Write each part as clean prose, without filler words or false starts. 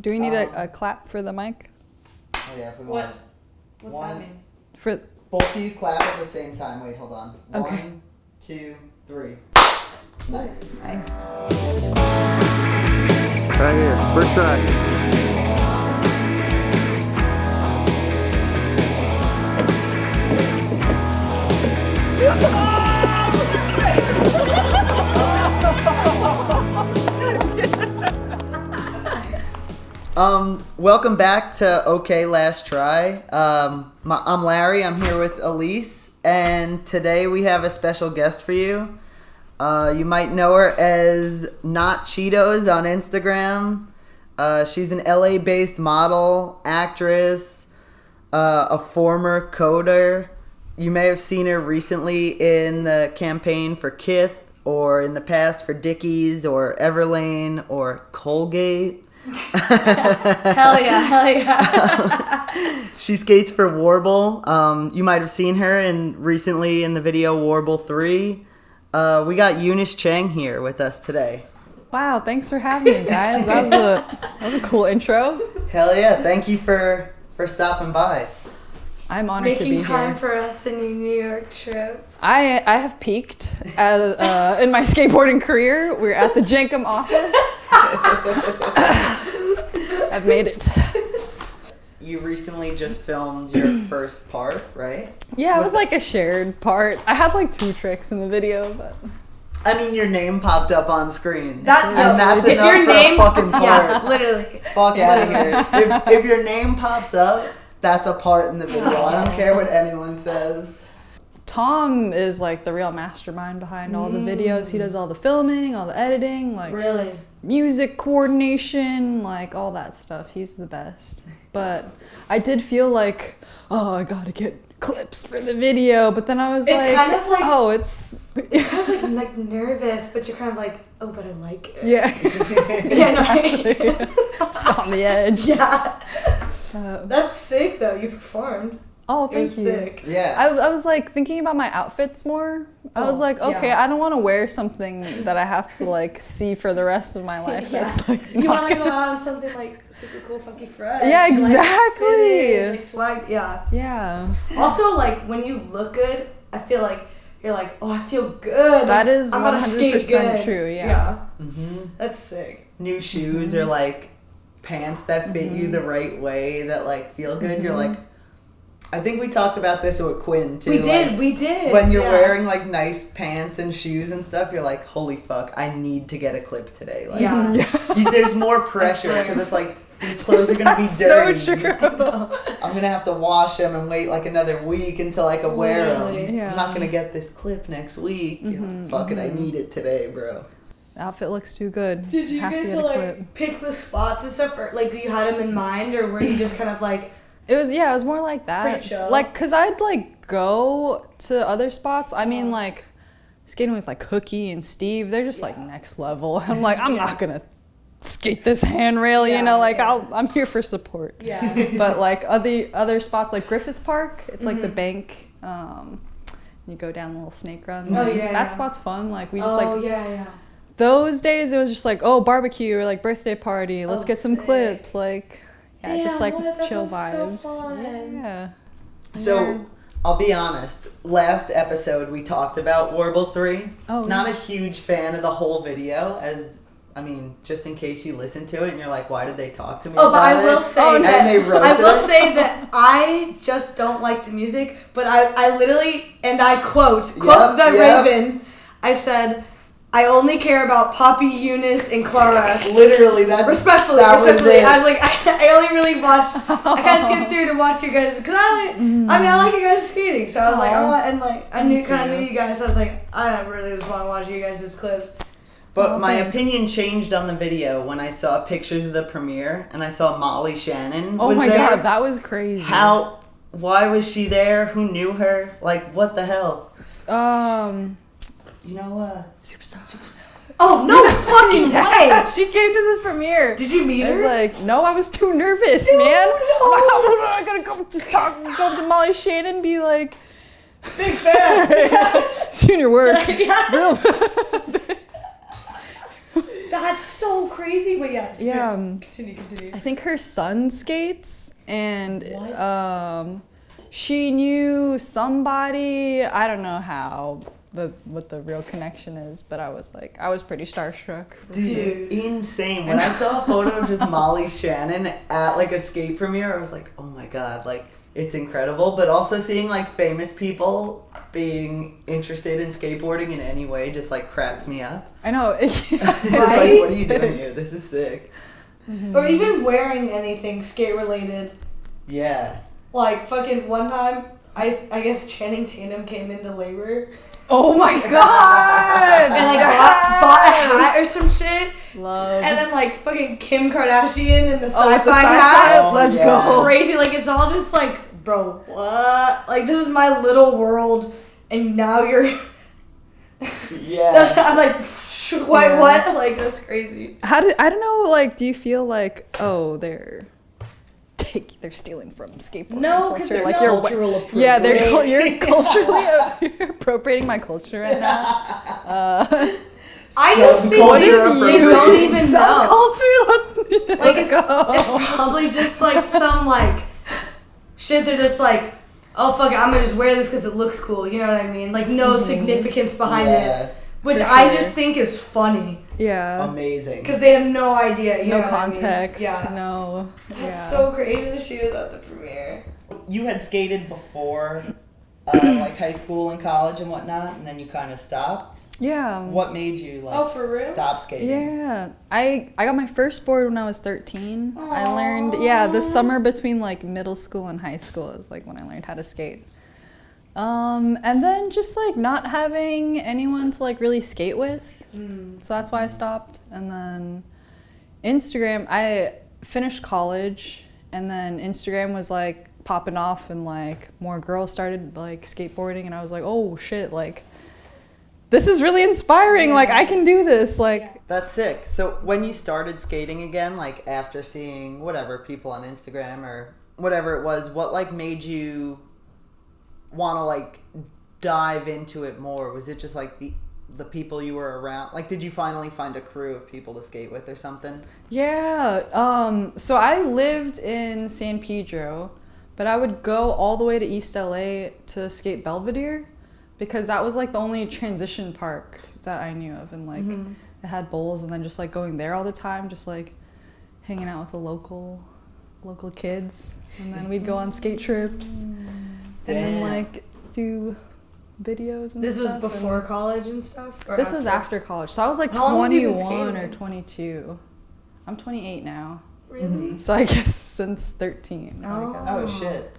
Do we need a clap for the mic? Oh yeah, if we want it. What's that mean? For both of you clap at the same time. Wait, hold on. Okay. 1, 2, 3. Nice. Nice. Right here, first try. Welcome back to Okay Last Try. I'm Larry. I'm here with Elise, and today we have a special guest for you. You might know her as Not Cheetos on Instagram. She's an LA-based model, actress, a former coder. You may have seen her recently in the campaign for Kith, or in the past for Dickies, or Everlane, or Colgate. Hell yeah. She skates for Warble. You might have seen her recently in the video Warble 3. We got Eunice Chang here with us today. Wow, thanks for having me, guys. That was a cool intro. Hell yeah, thank you for stopping by. I'm honored to be Making time here. for us in your New York trip. I have peaked in my skateboarding career. We're at the Jenkum office. I've made it. You recently just filmed your first part, right? Yeah, it was like a shared part. I had like 2 tricks in the video, but I mean, your name popped up on screen. And that's if enough your for name, a fucking part. yeah, literally. Fuck out of here. If your name pops up, that's a part in the video. I don't care what anyone says. Tom is like the real mastermind behind all the videos. He does all the filming, all the editing, like Really? music coordination, like all that stuff. He's the best. But I did feel like, oh, I gotta get clips for the video. But then I was It's like, kind of like- oh, it's Kind of like nervous, but you're kind of like, oh, but I like it. yeah, Yeah, no, right? just on the edge. Yeah. Uh, That's sick, though. You performed. oh, It thank was you. sick. Yeah. I was like thinking about my outfits more. I was Oh, like, okay, yeah. I don't want to wear something that I have to like see for the rest of my life. Yeah. That's like You not want to go gonna- out on something like super cool, funky, fresh. Yeah, like, exactly. fitted, like swag, yeah. Yeah, Also, like when you look good, I feel like you're like, oh, I feel good. that is I'm gonna skate 100% good. true. Yeah. Mm-hmm. That's sick. New shoes or like pants that fit you the right way that like feel good. You're like, I think we talked about this with Quinn too. We like, did. When you're yeah. wearing like nice pants and shoes and stuff, you're like, holy fuck, I need to get a clip today. Like, Yeah. there's more pressure That's because it's like these clothes are gonna be dirty. So true. I'm gonna have to wash them and wait like another week until I can wear them. Literally. Yeah. I'm not gonna get this clip next week. You're like, fuck it, I need it today, bro. Outfit looks too good. Did you have to guys get a clip. like pick the spots and stuff, or like you had them in mind, or were you just kind of like? It was more like that. Pretty chill. Like, cause I'd like go to other spots. I mean, like skating with like Cookie and Steve. They're just like next level. I'm like, I'm not gonna skate this handrail. Yeah, you know, like yeah. I'm here for support. Yeah. But like other spots like Griffith Park, it's like the bank. You go down the little snake run. Oh, yeah, that yeah. spot's fun. Like we just yeah. those days it was just like, oh, barbecue or like birthday party. Let's Oh, get some sick. clips. Like just Damn, like what? That chill sounds so vibes. fun. Yeah. So, I'll be honest. Last episode we talked about Warble 3. Oh, Not yeah. a huge fan of the whole video, I mean, just in case you listen to it and you're like, why did they talk to me Oh, but about I will it? say And that they roasted I will it? say that I just don't like the music, but I literally, and I quote Yep, the yep. Raven. I said, I only care about Poppy, Eunice, and Clara. Literally, that Respectfully, was it. I was like, I only really watch. I kind of skimmed through to watch you guys because I like you guys skating. So I was like, I want, and like I knew kind of knew you guys. So I was like, I really just want to watch you guys' clips. But Oh, my thanks. opinion changed on the video when I saw pictures of the premiere and I saw Molly Shannon Oh was my there. god, that was crazy. Why was she there? Who knew her? Like, what the hell? You know, Superstar. Oh no fucking way! She came to the premiere. Did you meet I was her? like, no, I was too nervous, No, man. no. I'm gonna go up to Molly Shannon and be like, Big fan. seen your work. Yeah. Real- That's so crazy. But yeah. Yeah. Continue. I think her son skates, and What? she knew somebody. I don't know how what the real connection is, but I was pretty starstruck. Dude. Insane. When I saw a photo of just Molly Shannon at like a skate premiere, I was like, oh my god, like it's incredible. But also seeing like famous people being interested in skateboarding in any way just like cracks me up. I know. It's like, Right? what are you doing here? This is sick. Or even wearing anything skate related. Yeah. Like fucking one time, I guess Channing Tatum came into labor Oh my god! and like bought a hat or some shit. Love. And then like fucking Kim Kardashian and the with sci-fi the sci-fi? hat. Let's yeah. go. Crazy, like it's all just like, bro, what? Like this is my little world, and now you're. Yeah. I'm like, wait, what? Like that's crazy. I don't know, like, do you feel like, oh, they're stealing from skateboarding No, 'cause culture? there's Like no you're cultural yeah, appropriation. you're culturally you're appropriating my culture right now. I just think Subculture they don't even know. Subculture. Like Let's go. it's probably just like some like shit. They're just like, oh fuck it, I'm gonna just wear this because it looks cool. You know what I mean? Like no significance behind it, which for I sure. just think is funny Yeah. Amazing. because they have no idea. You know No what I mean? context. Yeah. No. That's yeah. so crazy that she was at the premiere. You had skated before, like high school and college and whatnot, and then you kind of stopped. Yeah. What made you like Oh, for real? stop skating? Yeah, I got my first board when I was 13. I Aww. learned, the summer between like middle school and high school is like when I learned how to skate. And then just like not having anyone to like really skate with, so that's why I stopped. And then Instagram, I finished college, and then Instagram was like popping off, and like more girls started like skateboarding, and I was like, oh shit, like this is really inspiring. Yeah. Like I can do this. Like That's sick. So when you started skating again, like after seeing whatever people on Instagram or whatever it was, what like made you want to like dive into it more? Was it just like the people you were around? Like, did you finally find a crew of people to skate with or something? yeah. So I lived in San Pedro, but I would go all the way to East LA to skate Belvedere, because that was like the only transition park that I knew of, and like it had bowls, and then just like going there all the time, just like hanging out with the local kids, and then we'd go on skate trips, and then like do videos and This was stuff. before college and stuff? Or This was after college, so I was like How long have you been 21 or skating? 22. I'm 28 now, Really? so I guess since 13. Oh. Oh shit.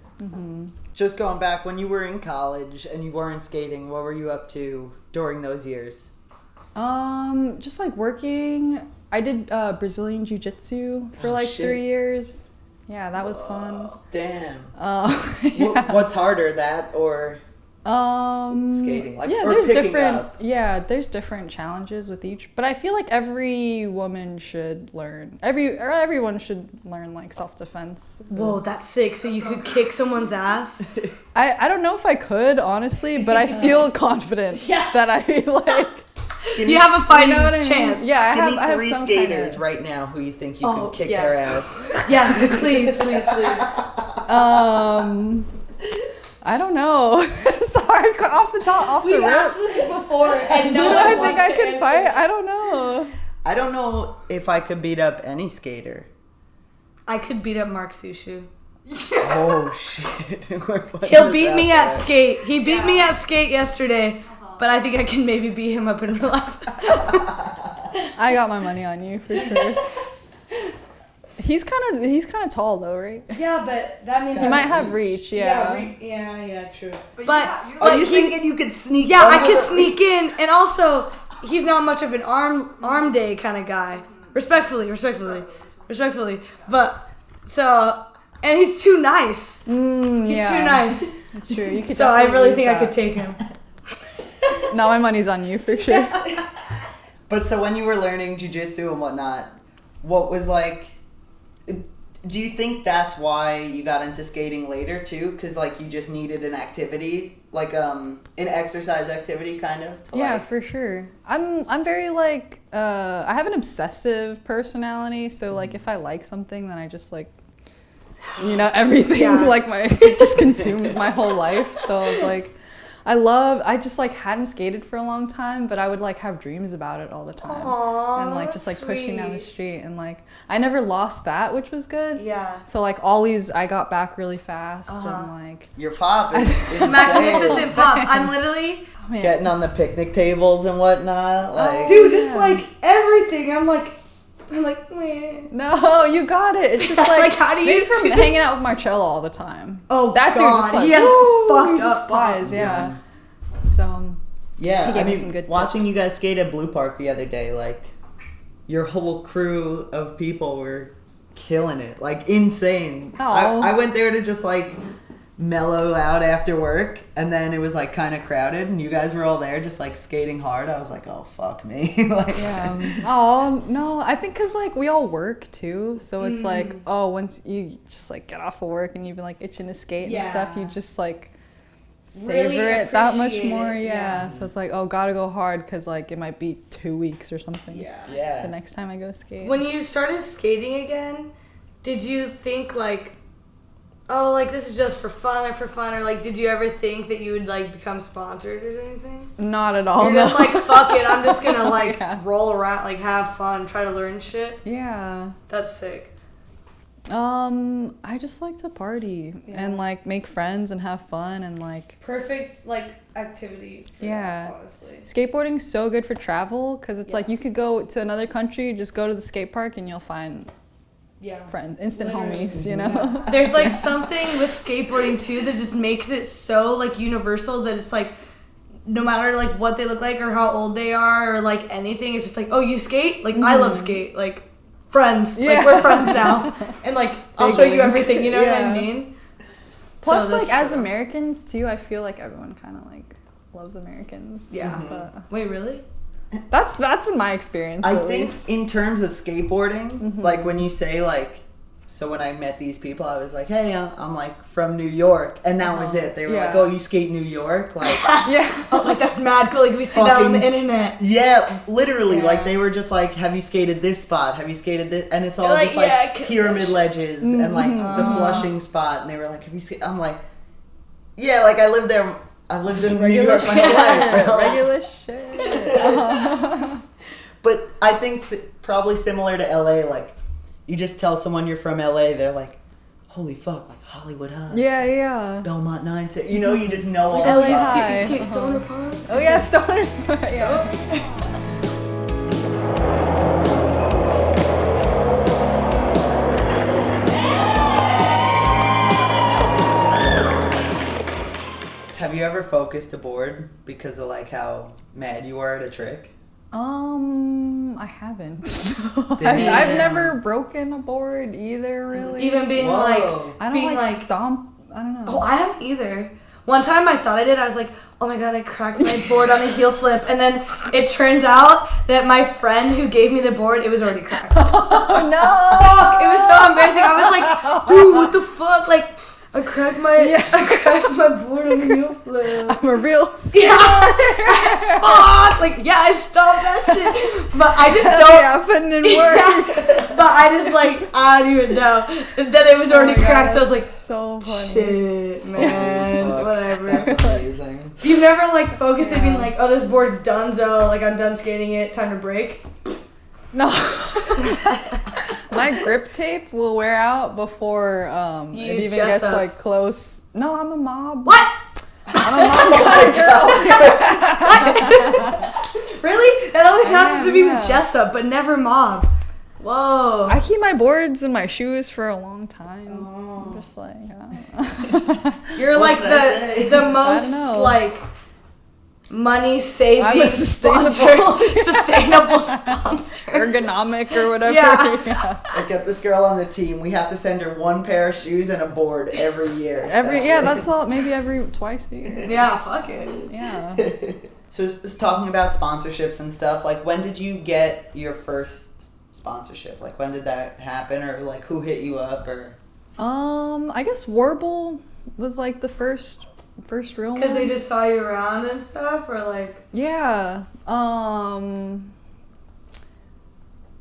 Just going back, when you were in college and you weren't skating, what were you up to during those years? Just like working. I did Brazilian Jiu-Jitsu for like shit. 3 years. Yeah, that was fun. Damn. Yeah. What's harder, that or skating? Like, yeah, or there's picking different. up? Yeah, there's different challenges with each. But I feel like every woman should learn. Everyone should learn like self-defense. Whoa, that's sick. So you could kick someone's ass? I don't know if I could, honestly, but I feel confident that I like. You have a fighting know what I mean? chance. Yeah, I Give have me 3 some skaters kinda- right now who you think you Oh, can kick yes. their ass. Yes, please. I don't know. It's hard off the We've rip. asked this before, and no Who do one I wants think I to could answer. fight? I don't know. I don't know if I could beat up any skater. I could beat up Mark Sushu. Oh shit. He'll beat me at skate. He beat me at skate yesterday, but I think I can maybe beat him up in real life. I got my money on you for sure. He's kind of tall though, right? Yeah, but that means He might have reach. Yeah. yeah, true. But But Are you he- thinking you could sneak? Yeah, I under could the sneak reach? in, and also he's not much of an arm day kind of guy. Respectfully. But so, and he's too nice. He's too nice. That's true. You could. So I really definitely think I use could that. take him. Now my money's on you for sure. But so when you were learning jiu-jitsu and whatnot, what was like, Do you think that's why you got into skating later too? Because like you just needed an activity, like an exercise activity, kind of. Yeah, for sure. I'm very like I have an obsessive personality, so like if I like something, then I just like, you know, everything like it just consumes my whole life. So I was like, I just like hadn't skated for a long time, but I would like have dreams about it all the time. Aww, and like just like sweet. pushing down the street, and like I never lost that, which was good. Yeah. So like ollies, I got back really fast, and like Your pop is insane. Magnificent pop. I'm literally Getting on the picnic tables and whatnot, like dude, just like everything. I'm like, meh. No, you got it. It's just like, Like, how do you maybe from do- hanging out with Marcello all the time. Oh, that dude God, just like he has woo, fucked he just up flies, pop. yeah. So yeah. he gave I me mean, some good watching tips. you guys skate at Blue Park the other day, like your whole crew of people were killing it, like insane. Aw. I went there to just like mellow out after work, and then it was like kind of crowded, and you guys were all there just like skating hard. I was like, oh fuck me. Like, yeah. Oh no, I think because like we all work too, so it's like once you just like get off of work and you've been like itching to skate and stuff, you just like savor Really it that much appreciate more. it, Yeah. So it's like, oh, gotta go hard because like it might be 2 weeks or something. yeah. The next time I go skate. When you started skating again, did you think like, oh, like this is just for fun, or like did you ever think that you would like become sponsored or anything? Not at all. You're just no. like, fuck it, I'm just gonna like Yeah. roll around, like have fun, try to learn shit. Yeah. That's sick. I just like to party and like make friends and have fun and like Perfect like activity. For that, honestly. skateboarding's so good for travel because it's like you could go to another country, just go to the skate park and you'll find friends, instant Literally. homies, you know. There's like something with skateboarding too that just makes it so like universal that it's like no matter like what they look like or how old they are or like anything, it's just like, oh, you skate? Like I love skate. Like friends. Like we're friends now. And like I'll Big show you link. everything, you know what I Yeah. mean? Plus, So like that's as true. Americans too, I feel like everyone kind of like loves Americans. Yeah. But Wait, really? that's been my experience. I at think least. in terms of skateboarding, like when you say like, so when I met these people, I was like, hey, I'm like from New York, and that was it. They were like, oh, you skate New York? Like, Yeah. Oh, like that's mad cool. Like we see that on the Fucking- internet. yeah, literally, Yeah. like they were just like, have you skated this spot? Have you skated this? And it's all They're like, just like yeah, 'cause pyramid ledges and like the Flushing spot, and they were like, have you skated? I'm like, yeah, like I lived there. I lived in New Regular York my whole life. bro. Regular shit. But I think probably similar to LA, like you just tell someone you're from LA, they're like, holy fuck, like Hollywood High, Yeah. Belmont 9, you know, you just know all LA the spots. High. You skate Stoner Park? Oh yeah, Stoner's yeah. Have you ever focused a board because of like how mad you were at a trick? I haven't. Damn. I've never broken a board either, really. Even being Whoa. like I don't being like stomp. I don't know. Oh, I haven't either. One time I thought I did. I was like, oh my god, I cracked my board on a heel flip. And then it turns out that my friend who gave me the board, it was already cracked. Oh no! Fuck, it was so embarrassing. I was like, dude, what the fuck? Like, I cracked my board on a heel flip. I'm a real. Yeah. Fuck. Like, yeah, I stopped that shit. But I just don't. Yeah, putting in work. But I just like, I don't even know. That it was already Oh my cracked. God, So I was like, so funny. shit, man. Fuck, Whatever. That's amazing. You've never like focused on being like, oh, this board's done, so like I'm done skating it, time to break. No. My grip tape will wear out before You it use even gets Jessup. like close. No, I'm a mob. What? I'm a mob girl. Really? That always happens to me yeah. with Jessup, but never mob. Whoa. I keep my boards in my shoes for a long time. Oh. I'm just like, You're What like did I say? the most know. like money saving I'm a sustainable- sustainable sponsor. ergonomic or whatever. Yeah. I get this girl on the team. We have to send her one pair of shoes and a board every year. That's all. Maybe twice a year. Yeah, fuck it. Yeah. So just talking about sponsorships and stuff, like when did you get your first sponsorship? Like, when did that happen, or like who hit you up, or? I guess Warble was like the first real one. Because they just saw you around and stuff, or like. Yeah.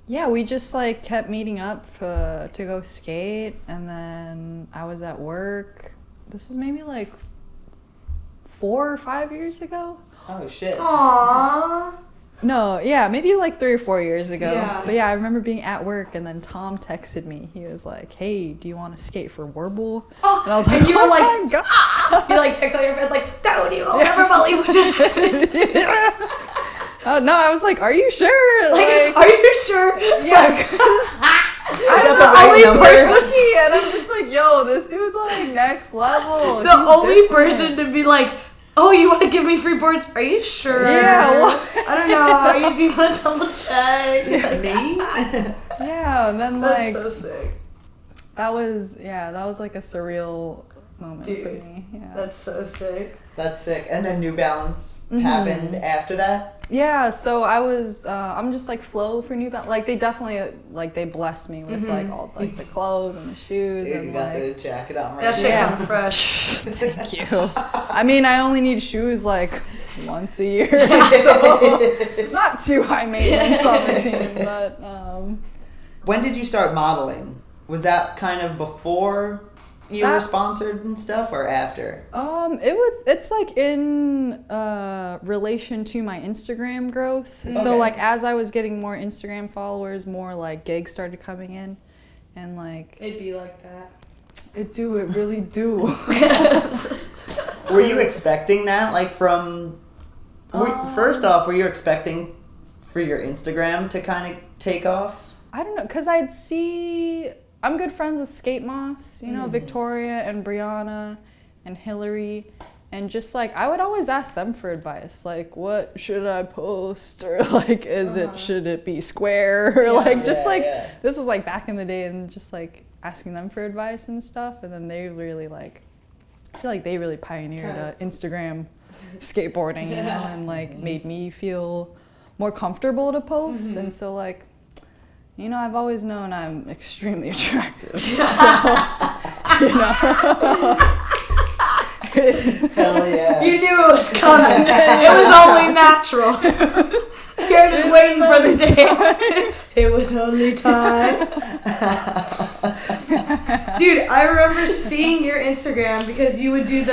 Yeah, we just like kept meeting up to go skate, and then I was at work. This was maybe like 4 or 5 years ago. Oh shit. Aww. No, yeah, maybe like 3 or 4 years ago. Yeah. But yeah, I remember being at work, and then Tom texted me. He was like, "Hey, do you want to skate for Warble?" Oh, And I was like, and you were "Oh like, my god!" You like text all your friends like, "Don't you ever believe what just happened?" Oh no, I was like, "Are you sure?" Like, are you sure? Yeah, 'cause I I'm got the the right only number. person, and I'm just like, "Yo, this dude's like next level." The He's only different. person to be like, "Oh, you want to give me free boards? Are you sure?" Yeah, what? I don't know. Do you want to double check? Me? Yeah, and then That's like so sick. that was like a surreal moment for Dude, me. Yeah. That's so sick. That's sick. And then New Balance happened after that? Yeah, so I'm just like flow for New Balance. Like they definitely like they blessed me with like all like the clothes and the shoes Dude, and you got like the jacket on right That shit now. comes fresh. thank you. I mean, I only need shoes like once a year, so it's not too high maintenance on the team. But When did you start modeling? Was that kind of before you were sponsored and stuff, or after? it's like in relation to my Instagram growth. Okay. So like as I was getting more Instagram followers, more like gigs started coming in, and like It'd be like that. it really do. Were you expecting that, like from? First off, were you expecting for your Instagram to kind of take off? I don't know, cause I'm good friends with Skate Moss, you know, Victoria and Brianna and Hillary, and just like I would always ask them for advice, like what should I post, or like should it be square, or like just this was like back in the day, and just like asking them for advice and stuff, and then they really like I feel like they really pioneered Instagram skateboarding, you know, and like made me feel more comfortable to post, and so like. You know, I've always known I'm extremely attractive, so, you know. Hell yeah. You knew it was coming. It was only natural. You're just waiting for the day. It was only time. Dude, I remember seeing your Instagram because you would do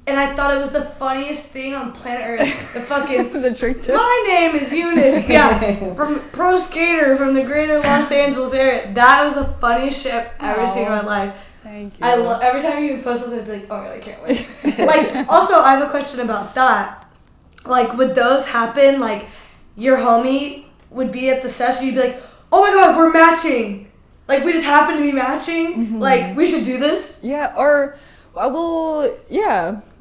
and I thought it was the funniest thing on planet Earth. The fucking The trick tips. My name is Eunice. Yeah, from pro skater from the greater Los Angeles area. That was the funniest shit I've ever seen in my life. Thank you. Every time you would post something, I'd be like, oh my god, I can't wait. Like, also, I have a question about that. Like, would those happen? Like, your homie would be at the session, you'd be like, oh my god, we're matching. Like, we just happen to be matching. Like, we should do this. Yeah, or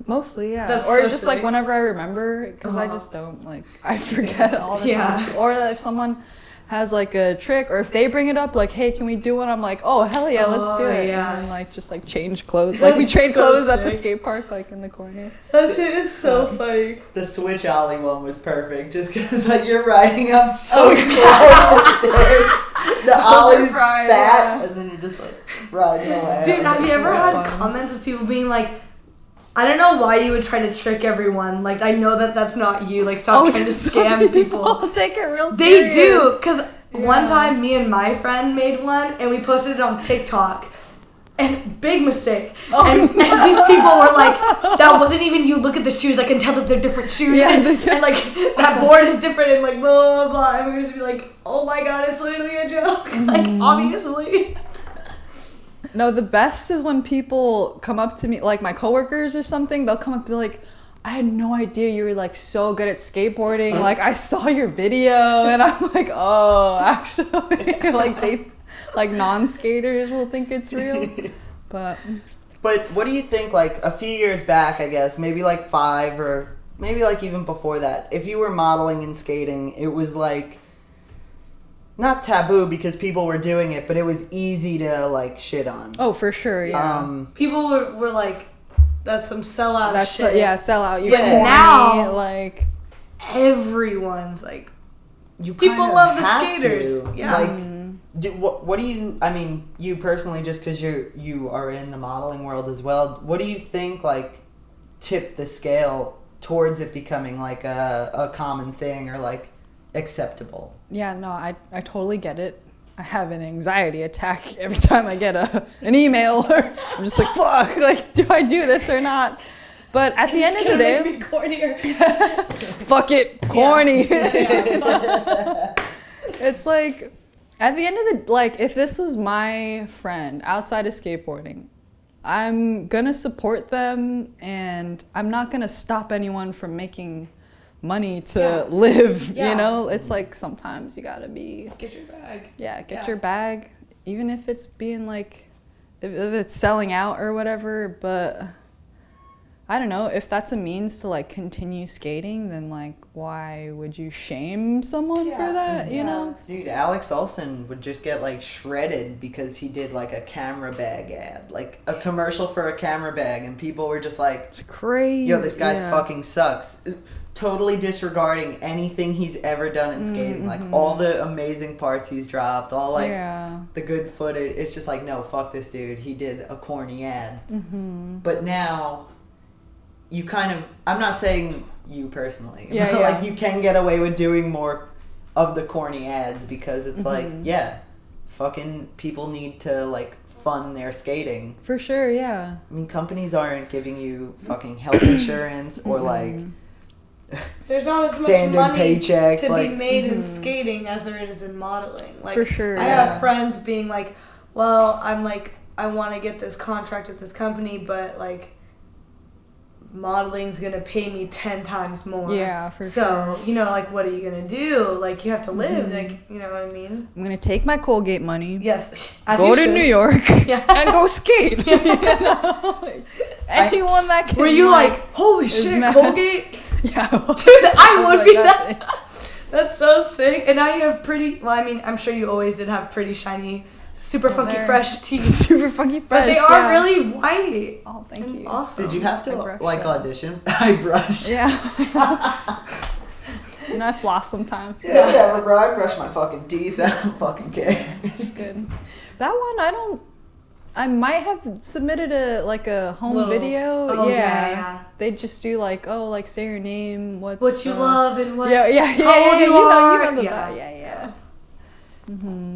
mostly, yeah. That's or so just silly. like whenever I remember, because I just don't, like, I forget all the time. Or if someone has like a trick, or if they bring it up, like, hey, can we do one? I'm like, oh, hell yeah, let's do it. Yeah. And then like just like change clothes. Like we trade so clothes at the sick. skate park, like in the corner. That shit is so funny. The switch ollie one was perfect, just because like you're riding up so slow the stairs. The ollie's right, fat, and then you're just like riding away. Dude, have you ever had fun. comments of people being like, I don't know why you would try to trick everyone. Like, I know that that's not you. Like, stop trying to scam people. Take it real They serious. do, because one time me and my friend made one, and we posted it on TikTok. And big mistake. And these people were like, that wasn't even you. Look at the shoes. I can tell that they're different shoes. Yeah. And like, that board is different, and like, blah, blah, blah. And we would just be like, oh my god, it's literally a joke. Like, obviously. No, the best is when people come up to me, like my coworkers or something, they'll come up and be like, I had no idea you were like so good at skateboarding. Like I saw your video, and I'm like, oh, actually, like non-skaters will think it's real. But what do you think, like a few years back, I guess, maybe like 5 or maybe like even before that, if you were modeling and skating, it was like, not taboo because people were doing it, but it was easy to like shit on. oh, for sure, yeah. People were like, that's some sellout That's shit. sell out. You Yeah. corny, Now- like Everyone's like, You people kind of love the have skaters. to. Yeah. Like What do you? I mean, you personally, just because you are in the modeling world as well. What do you think like tipped the scale towards it becoming like a common thing or like acceptable? Yeah, no, I totally get it. I have an anxiety attack every time I get an email. Or I'm just like, fuck, like, do I do this or not? But at the end of the day, make me cornier. fuck it, corny. Yeah. It's like, at the end of the, like, if this was my friend outside of skateboarding, I'm gonna support them, and I'm not gonna stop anyone from making money to live, Yeah. you know? It's like, sometimes you gotta be, Get your bag. get your bag, even if it's being like, if it's selling out or whatever. But I don't know, if that's a means to like continue skating, then like, why would you shame someone for that, you know? Dude, Alex Olsen would just get like shredded because he did like a camera bag ad, like a commercial for a camera bag, and people were just like, It's crazy. yo, this guy fucking sucks. Totally disregarding anything he's ever done in skating. Like all the amazing parts he's dropped, all like the good footage. It's just like, no, fuck this dude. He did a corny ad. But now you kind of, I'm not saying you personally, but like you can get away with doing more of the corny ads because it's like, fucking people need to like fund their skating. For sure, yeah. I mean, companies aren't giving you fucking health insurance or like There's not as much standard money paychecks to like be made in skating as there is in modeling. Like, For sure, I have friends being like, well, I'm like, I want to get this contract with this company, but like, modeling's gonna pay me 10 times more. Yeah, for sure. So, you know, like, what are you gonna do? Like, you have to live, like, you know what I mean? I'm gonna take my Colgate money, Yes. As go you to should. New York, Yeah. and go skate. You know? Like, anyone that can. Were you like, holy is shit, mad. Colgate? Yeah. Dude, I would Like, be that's that. That's so sick. And now you have pretty, well, I mean, I'm sure you always did have pretty shiny, super funky they're fresh teeth. super funky fresh. But they are really white. Oh, thank and you. awesome. Did you have to I brushed like it. audition? I brushed. Yeah. And I floss sometimes. Yeah, whatever, bro. I brush my fucking teeth. I don't fucking care. It's good. That one, I might have submitted a home Little- video. Oh, yeah. They just do like, oh, like say your name, what you love and what. Yeah. How old you You are. know the Yeah. yeah.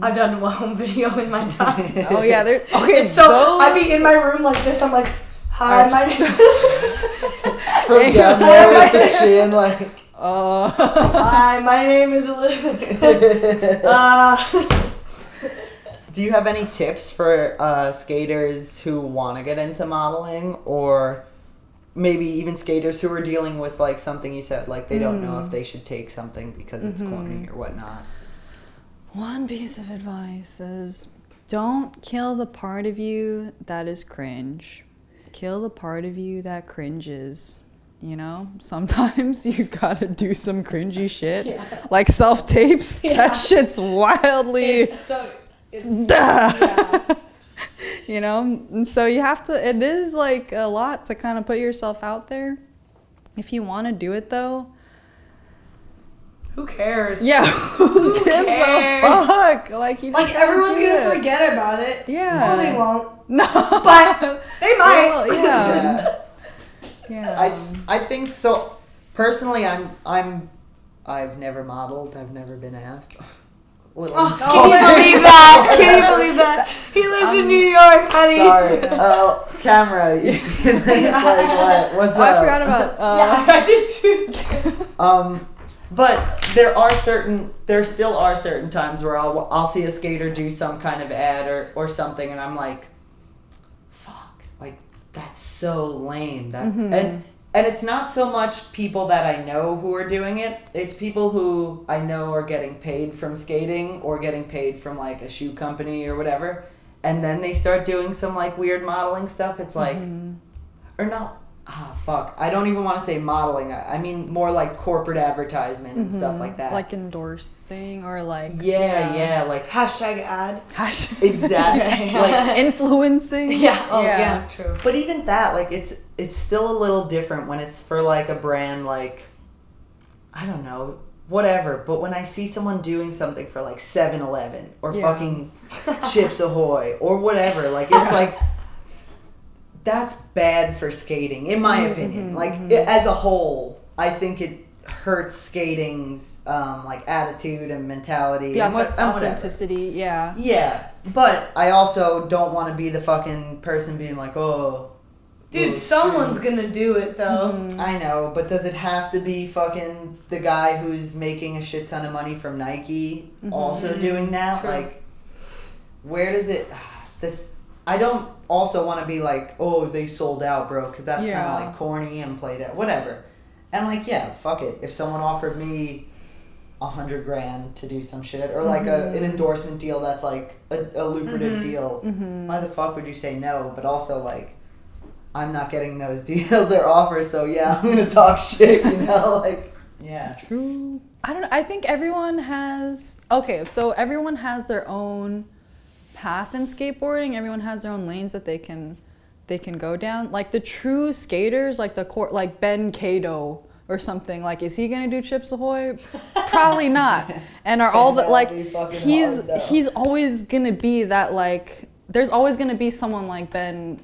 I've done one home video in my time. Oh yeah, they're okay. So I'd be in my room like this. I'm like, hi, my name. From down there with the chin, like. Hi, my name is Elise. Do you have any tips for skaters who want to get into modeling, or maybe even skaters who are dealing with like something you said, like they don't know if they should take something because it's corny or whatnot? One piece of advice is don't kill the part of you that is cringe. Kill the part of you that cringes. You know, sometimes you gotta do some cringy shit, like self-tapes. That shit's wildly... You know, and so you have to, it is like a lot to kind of put yourself out there. If you want to do it though, Who cares? yeah, who gives cares? a fuck? Like, you just Like, gotta everyone's do gonna it. forget about it. Yeah. Or they won't. No, But they might. Well, yeah. Yeah. I think so. Personally, I've never modeled. I've never been asked. Little Can you believe that? Can you believe that? He lives in New York, honey. Sorry. Camera. It's like, what? What's Oh, up? I forgot about. Yeah, I did too. But there still are certain times where I'll see a skater do some kind of ad or something, and I'm like, fuck, like that's so lame. And it's not so much people that I know who are doing it. It's people who I know are getting paid from skating or getting paid from like a shoe company or whatever, and then they start doing some like weird modeling stuff. It's like, or not. Fuck. I don't even want to say modeling. I mean more like corporate advertisement and stuff like that. Like endorsing or like. Yeah, like Hashtag ad. exactly. Like, Influencing. Yeah. Oh, yeah. True. but even that, like, it's still a little different when it's for like a brand like, I don't know, whatever. But when I see someone doing something for like 7-Eleven or Yeah. fucking Chips Ahoy or whatever, like it's like that's bad for skating, in my opinion. Like as a whole, I think it hurts skating's like attitude and mentality. Yeah, and whatever. authenticity. Yeah. Yeah, but I also don't want to be the fucking person being like, oh. Dude, someone's gonna do it though. I know, but does it have to be fucking the guy who's making a shit ton of money from Nike also doing that? True. Like, where does it? I don't also want to be like, oh, they sold out, bro, because that's kind of like corny and played out, whatever. And like, yeah, fuck it. If someone offered me $100,000 to do some shit, or like an endorsement deal that's like a lucrative deal, why the fuck would you say no? But also like, I'm not getting those deals or offers, so yeah, I'm gonna talk shit, you know, like, yeah. True. I don't know. I think everyone has everyone has their own path in skateboarding. Everyone has their own lanes that they can go down. Like the true skaters, like like Ben Cato or something. Like, is he gonna do Chips Ahoy? Probably not. And are all the like he's always gonna be that, like, there's always gonna be someone like Ben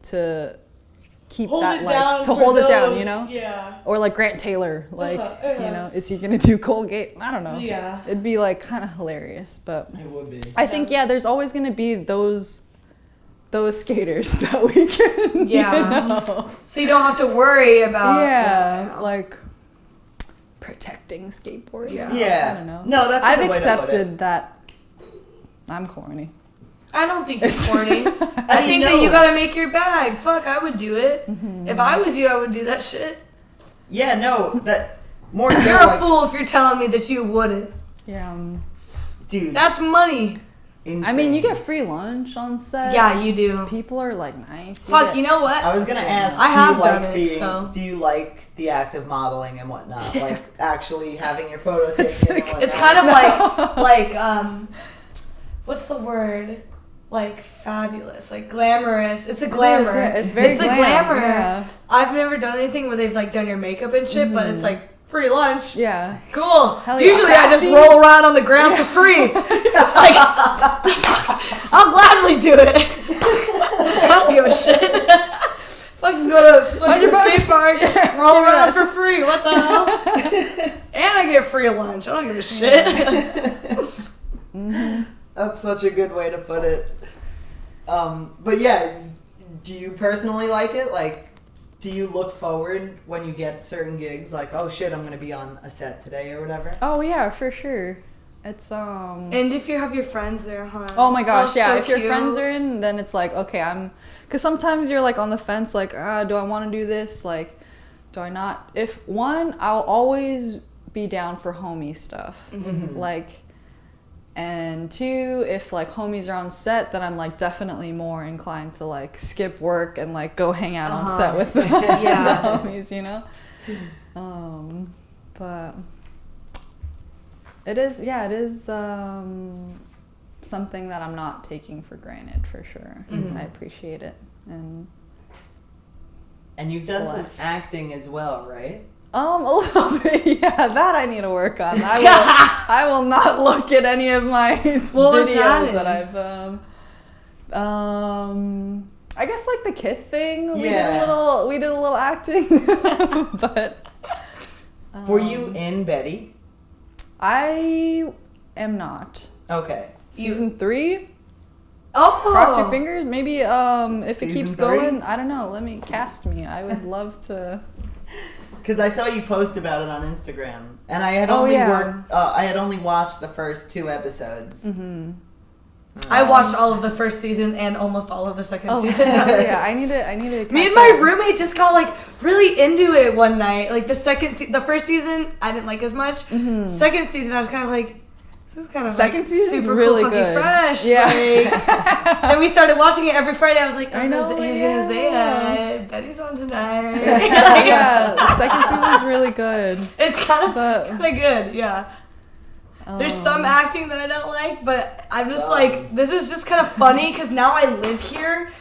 to keep hold that, like, to hold it down, you know? Yeah. Or like Grant Taylor, like, you know, is he gonna do Colgate? I don't know. Yeah. It'd be like kind of hilarious, but It would be. I think there's always gonna be those skaters that we can. Yeah. You know? So you don't have to worry about. Yeah, like protecting skateboarding. Yeah. Yeah. I don't know. No, that's a I've good way to put it. accepted that I'm corny. I don't think you're corny. I think that you gotta make your bag. Fuck, I would do it. If I was you, I would do that shit. Yeah, no, that more so You're a like, fool if you're telling me that you wouldn't. Yeah. dude. That's money. Insane. I mean, you get free lunch on set. Yeah, you do. People are like nice. Fuck, you know what? I was gonna ask. I have do you done like it, being, so. Do you like the act of modeling and whatnot? Like actually having your photo taken and whatnot? It's kind of like what's the word? Like fabulous, like glamorous. It's a glamour. It's very the glam, glamour. yeah. I've never done anything where they've like done your makeup and shit, but it's like free lunch. Yeah. Cool. Hell yeah. Usually I just Crafty. roll around on the ground for free. Like, I'll gladly do it. I don't give a shit. Fucking go to fucking skate park, roll around for free. What the hell? And I get free lunch. I don't give a shit. That's such a good way to put it. But yeah, do you personally like it? Like, do you look forward when you get certain gigs? Like, oh shit, I'm gonna be on a set today or whatever. Oh yeah, for sure. It's And if you have your friends there, huh? Oh my gosh, So yeah. If your cute. friends are in, then it's like, okay, because sometimes you're like on the fence, like, do I want to do this? Like, do I not? If one, I'll always be down for homie stuff. Like, and two, if like homies are on set, then I'm like definitely more inclined to like skip work and like go hang out on set with the homies, you know? But it is something that I'm not taking for granted, for sure. I appreciate it. And you've done Blessed. some acting as well, right? a little bit, yeah. That I need to work on. I will not look at any of my videos that I've. I guess like the Kith thing. We did a little acting, but. Were you in Betty? I am not. Okay. Season 3. Oh, Cross your fingers. Maybe if it Season keeps 3? going, I don't know. Let me cast me. I would love to. Because I saw you post about it on Instagram, and I had only watched the first 2 episodes. I watched all of the first season and almost all of the second season. Yeah, I need to. Me and my roommate just got like really into it one night. Like the first season, I didn't like as much. Second season, I was kind of like, this is kind of Second like season's super really cool, fucking good. fresh. Yeah. Like, then we started watching it every Friday. I was like, I know, yeah. Betty's on tonight. Yeah, the second season's really good. It's kind of But- good. Yeah. There's some acting that I don't like, but I'm just like, this is just kind of funny because now I live here.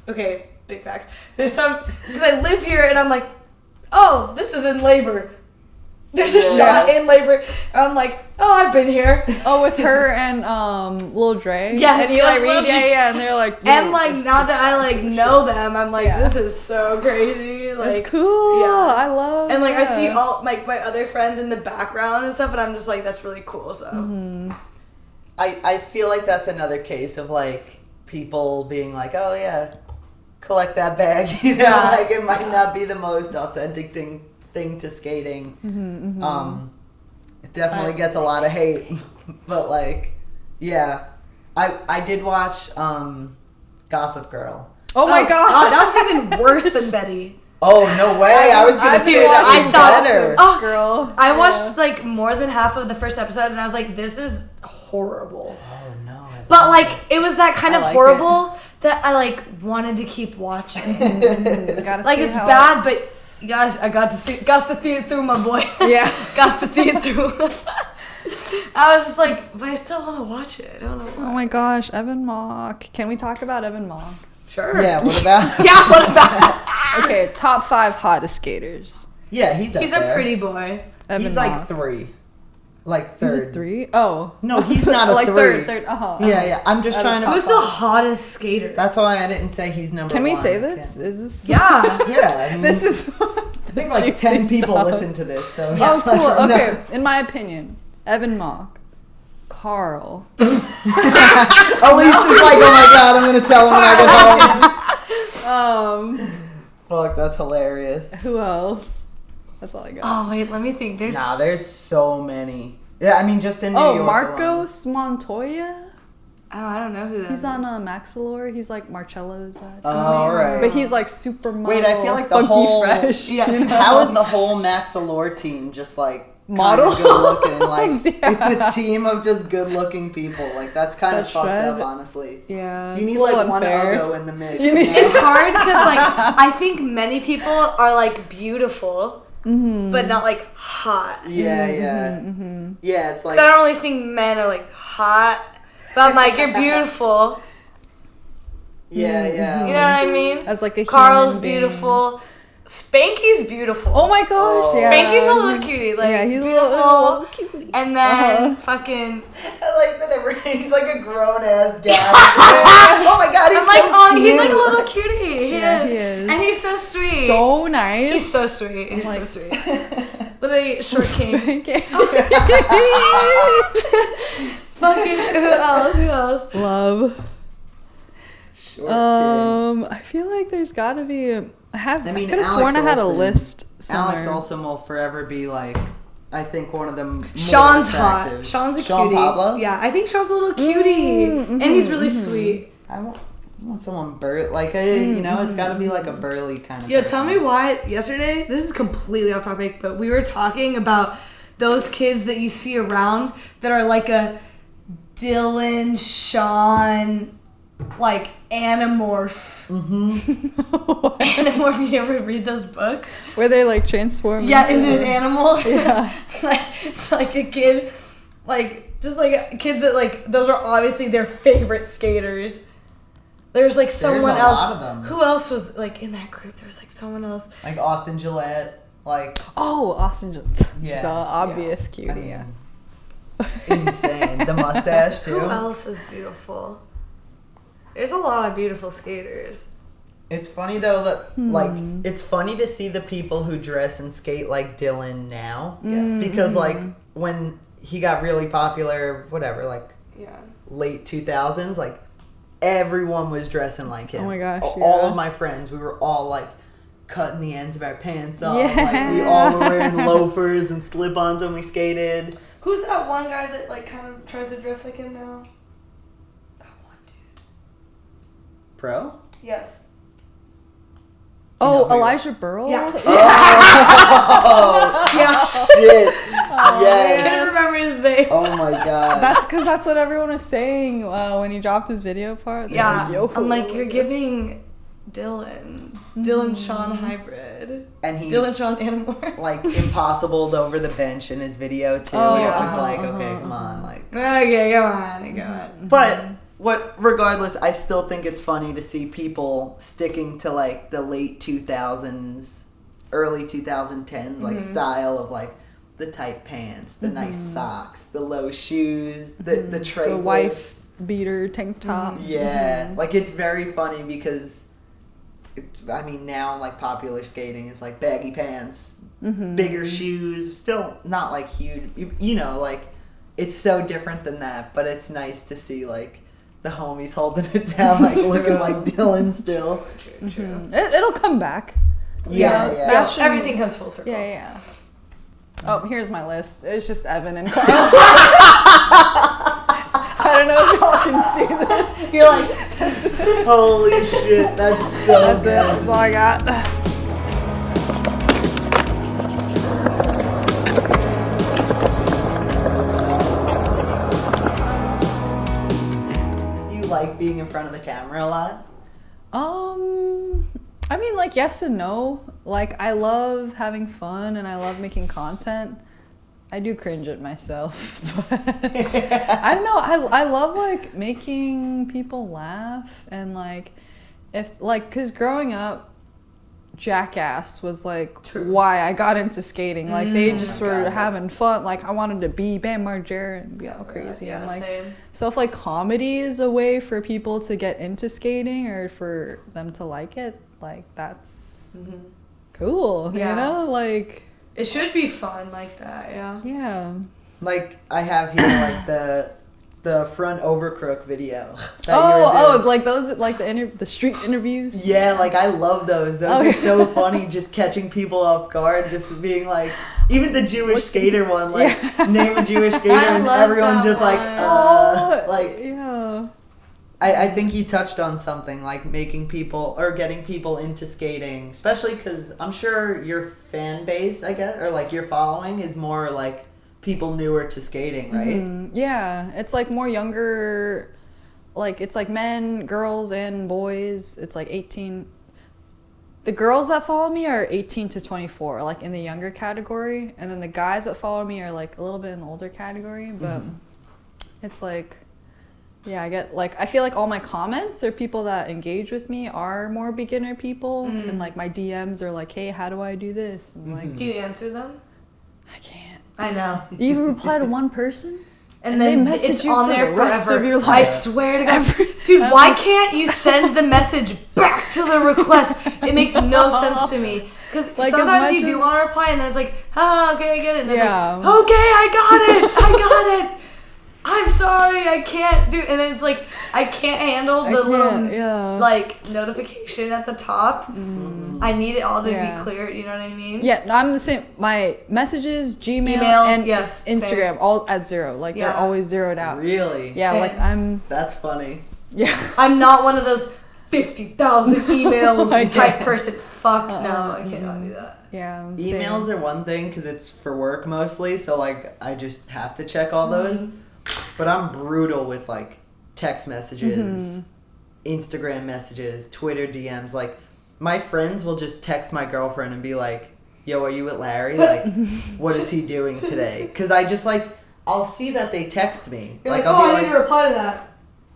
Okay, big facts. There's some, because I live here and I'm like, oh, this is in labor. There's a shot in labor. And I'm like, oh, I've been here. Oh, with her and Lil Dre. Yes, and Eli Lil Reed. Dre. Yeah, and they're like. And like now that I like know them, I'm like, this is so crazy. Like, that's cool. Yeah, I love. And like I see all like my other friends in the background and stuff, and I'm just like, that's really cool. So I feel like that's another case of like people being like, oh yeah, collect that bag. You know, like it might not be the most authentic thing to skating. It definitely gets a lot of hate, but like, yeah, I did watch Gossip Girl. Oh my god, that was even worse than Betty. Oh no way! I was gonna say that was better. Oh, girl. I watched like more than half of the first episode, and I was like, this is horrible. Oh no! But like, it was that kind of like horrible that I like wanted to keep watching. Like it's bad, but you guys, I got to see it through, my boy. Yeah, got to see it through. I was just like, but I still want to watch it. I don't know why. Oh my gosh, Evan Mock. Can we talk about Evan Mock? Sure. Yeah. What about? Yeah. What about? Okay, top 5 hottest skaters. Yeah, he's up He's there. a pretty boy. Evan He's Mock. like 3, like He's third. a 3? Oh No, he's not a like 3. third. Yeah. I'm just trying to. Who's the hottest skater? That's why I didn't say he's number 1. Can we say this? Is this? Yeah. Yeah. I mean, This is. I think like 10 people listen to this, so Oh, it's like, cool. no. Okay, in my opinion, Evan Mock, Carl. Elise is like, oh my god, I'm gonna tell him when I get home. Fuck, that's hilarious. Who else? That's all I got. Oh wait, let me think. There's so many. Yeah, I mean just in New York. Marcos Montoya. Oh, I don't know who that He's is. on Maxillor. He's like Marcello's. Oh, right. But he's like super model. Wait, I feel like the funky whole fresh. Yes. you know? How is the whole Maxillor team just like Models? good looking? Like Yeah. it's a team of just good looking people. Like that's kind of That's fucked right. up, honestly. Yeah. You need it's a little like one unfair. Ugo in the mix. You need- It's hard because like I think many people are like beautiful, but not like hot. Yeah. Yeah, it's like. So I don't really think men are like hot, but I'm like, you're beautiful. Yeah. You know what I mean? As like a Carl's human being. beautiful. Spanky's beautiful. Oh my gosh. Yeah. Spanky's a little cutie. Like Yeah, he's a beautiful. little cutie. And then fucking. I like that he's like a grown ass dad. Oh my god, he's I'm like, so oh, cute. he's like a little cutie. He Yeah, is. he is. And he's so sweet. So nice. He's so sweet. He's like- so sweet. Literally, short king. Fucking who else? Love. Short kid. I feel like there's gotta be. I mean, could have Alex sworn I had a Olsen. list somewhere. Alex Olsen will forever be like, I think one of them. Sean's hot. Sean's a Sean cutie. Pablo? Yeah, I think Sean's a little cutie, and he's really sweet. I want someone like you know, it's got to be like a burly kind of. Yo, person. tell me why yesterday. This is completely off topic, but we were talking about those kids that you see around that are like a Dylan, Sean, like Animorph. Animorph. You ever read those books? Where they like transform. Yeah, into an animal. Yeah. Like it's like a kid, like just like a kid that like those are obviously their favorite skaters. There's like someone a else. lot of them. Who else was like in that group? There was like someone else. Like Austin Gillette, like Oh, Austin. Yeah, Duh, obvious yeah. cutie. I mean, Yeah. insane. The mustache too. Who else is beautiful? There's a lot of beautiful skaters. It's funny though that like it's funny to see the people who dress and skate like Dylan now. Yes. Because like when he got really popular, whatever, like Yeah. late 2000s, like everyone was dressing like him. Oh my gosh, All yeah. of my friends, we were all like cutting the ends of our pants off. Yeah. Like we all were wearing loafers and slip-ons when we skated. Who's that one guy that like kind of tries to dress like him now? That one dude. Pro? Yes. Oh, No, Elijah Burrow. Yeah. Oh, Yeah. shit. I Yes. couldn't remember his name. Oh my god. That's because that's what everyone was saying when he dropped his video part. They're Yeah. like, Yo. I'm like, you're giving Dylan. Dylan Sean hybrid. And he Dylan Sean Animorph. like impossibled over the bench in his video too. Oh, It yeah. was like, okay, come on, like. Okay, come on. But regardless, I still think it's funny to see people sticking to like the late 2000s, early 2010s like style of like the tight pants, the nice socks, the low shoes, the tray The flips. wife's beater tank top. Yeah, like it's very funny because, now like popular skating is like baggy pants, bigger shoes, still not like huge. Like it's so different than that, but it's nice to see like the homies holding it down, like looking like Dylan still. True. It'll come back. Yeah. Fashion- Everything comes full circle. Yeah. Oh, here's my list. It's just Evan and Carl. I don't know if y'all can see this. You're like, Holy shit, that's so That's it. good. That's all I got. Do you like being in front of the camera a lot? Like yes and no. Like I love having fun and I love making content. I do cringe at myself, but I don't know. I love like making people laugh and like cause growing up, Jackass was like why I got into skating. Like they just were having fun. Like I wanted to be Bam Margera and be all crazy. yeah, and like same. so if like comedy is a way for people to get into skating or for them to like it, like that's cool. Yeah. You know, like It should be fun like that, yeah. yeah. Like I have here like the front overcrook video. That you were doing. Like those, like the street interviews. Yeah, like I love those. Those are so funny, just catching people off guard, just being like, even the Jewish skater one, like name a Jewish skater, I and love everyone's that just like, one. like. Yeah. I think you touched on something like making people or getting people into skating, especially because I'm sure your fan base, I guess, or like your following is more like people newer to skating, right? Yeah, it's like more younger, like it's like men, girls, and boys. It's like 18. The girls that follow me are 18 to 24, like in the younger category, and then the guys that follow me are like a little bit in the older category. But it's like, yeah, I feel like all my comments or people that engage with me are more beginner people, and like my DMs are like, hey, how do I do this? And like, Do you answer them? I can't. I know. You reply to one person? And they then message it's you on for there the rest forever. of your I life. swear to God. Dude, why can't you send the message back to the request? It makes no sense to me. Because Like, sometimes as you do much want to reply and then it's like, okay, I get it. And then Yeah. it's like, okay, I got it. I'm sorry, I can't do. And then it's like, I can't handle the little like notification at the top. I need it all to be clear. You know what I mean? Yeah, no, I'm the same. My messages, Gmail, Emails, and yes, Instagram, same. all at 0. Like they're always zeroed out. Really? Yeah, Same. like I'm. That's funny. Yeah. I'm not one of those 50,000 emails Like, type person. Fuck no, I cannot do that. Yeah. I'm Emails same. are one thing because it's for work mostly, so like I just have to check all those. But I'm brutal with like text messages, Instagram messages, Twitter DMs. Like my friends will just text my girlfriend and be like, yo, are you with Larry? Like, what is he doing today? Because I just like, I'll see that they text me. You're like, I'll be I need to reply to that.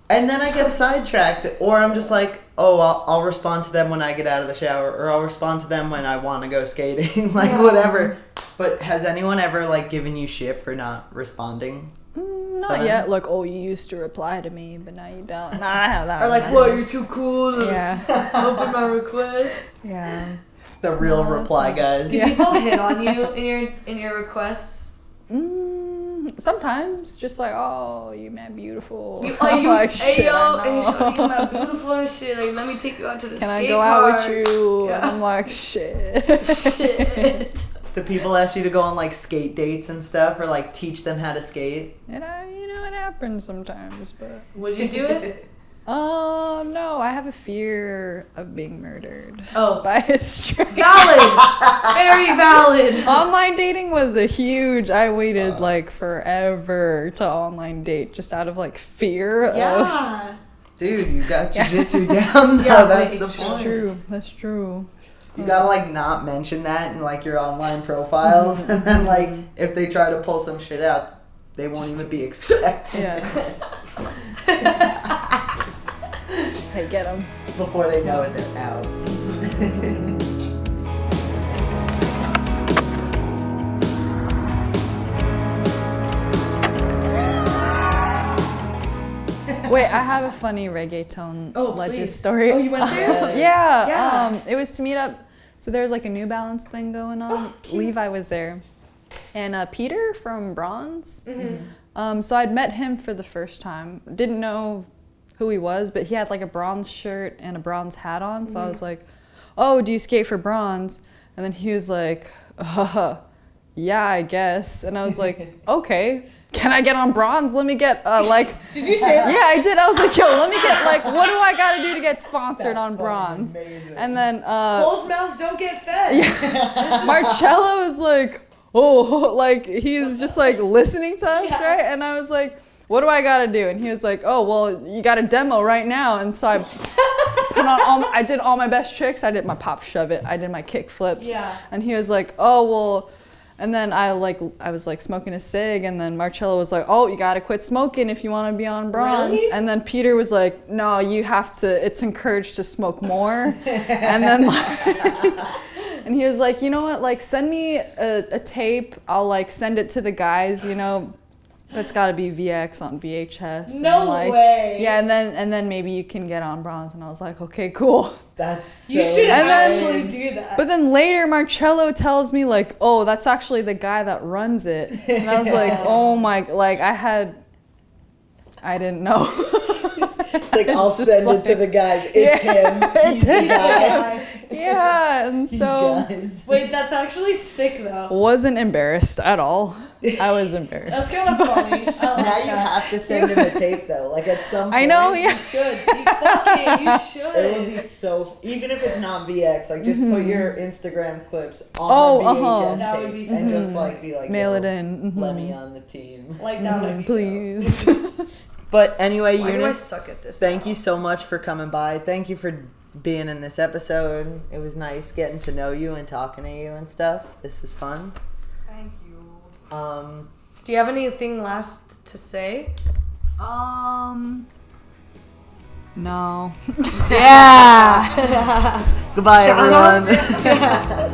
and then I get sidetracked, or I'm just like, oh, I'll respond to them when I get out of the shower, or I'll respond to them when I want to go skating, like whatever. But has anyone ever like given you shit for not responding? Not yet. Like, oh, you used to reply to me, but now you don't. Nah, I have that. Or like, what? You're too cool to open my request. Yeah. The real reply guys. Do people hit on you in your requests? Sometimes, just like, oh, you man beautiful. I'm like, shit, hey yo, I hey know. shorty, you my beautiful and shit. Like, let me take you out to the Can I skate go park. out with you? Yeah. And I'm like, shit. Shit. Do people ask you to go on like skate dates and stuff, or like teach them how to skate? And it happens sometimes, but. Would you do it? No, I have a fear of being murdered. Oh. By a stranger. Valid. Very valid. Online dating was a huge. I waited like forever to online date just out of like fear of. Yeah. Dude, you got jujitsu down though. Yeah, That's wait, the That's point. true. That's true. You gotta like not mention that in like your online profiles, and then like if they try to pull some shit out, they won't even be expecting. Yeah. Hey, get them. Before they know it, they're out. Wait, I have a funny reggaeton legend please. story. Oh, you went there? Yeah. It was to meet up. So there was like a New Balance thing going on. Levi was there. And Peter from Bronze. So I'd met him for the first time. Didn't know who he was, but he had like a bronze shirt and a bronze hat on. So I was like, oh, do you skate for Bronze? And then he was like, yeah, I guess. And I was like, okay, can I get on Bronze? Let me get like. Did you say that? Yeah, I did. I was like, yo, let me get like, what do I got to do to get sponsored on Bronze? Amazing. And then Closed mouths don't get fed. Marcello was like, oh, like he's just like listening to us, right? And I was like, what do I gotta do? And he was like, oh, well, you got a demo right now. And so I put on I did all my best tricks. I did my pop shove it. I did my kick flips. Yeah. And he was like, oh, well, and then I was like smoking a cig, and then Marcello was like, oh, you gotta quit smoking if you want to be on Bronze. Really? And then Peter was like, no, you have to, it's encouraged to smoke more. And then and he was like, you know what, like send me a tape. I'll like send it to the guys, you know. It's got to be VX on VHS. No way. Yeah, and then maybe you can get on Bronze. And I was like, okay, cool. That's so You should And then- actually do that. But then later, Marcello tells me like, oh, that's actually the guy that runs it. And I was like, oh my, like I didn't know. like, I'll send it to the guys. It's him. He's the guy. Yeah, and These so guys. Wait, that's actually sick though. wasn't embarrassed at all. I was embarrassed. That's kind of funny. I like Now you that. have to send him a tape though. Like at some point. I know, You yeah. should. You should. It would be so. Even if it's not VX, like just put your Instagram clips on Oh, a VHS That tape would be and so just like be like, Mail yo, it in. Let me on the team. Like that would be Please. But anyway, Why do I Eunice, suck at this? thank now? you so much for coming by. Thank you for being in this episode. It was nice getting to know you and talking to you and stuff. This was fun. Thank you. Do Do you have anything last to say? No. Yeah. Goodbye, Shout everyone. outs.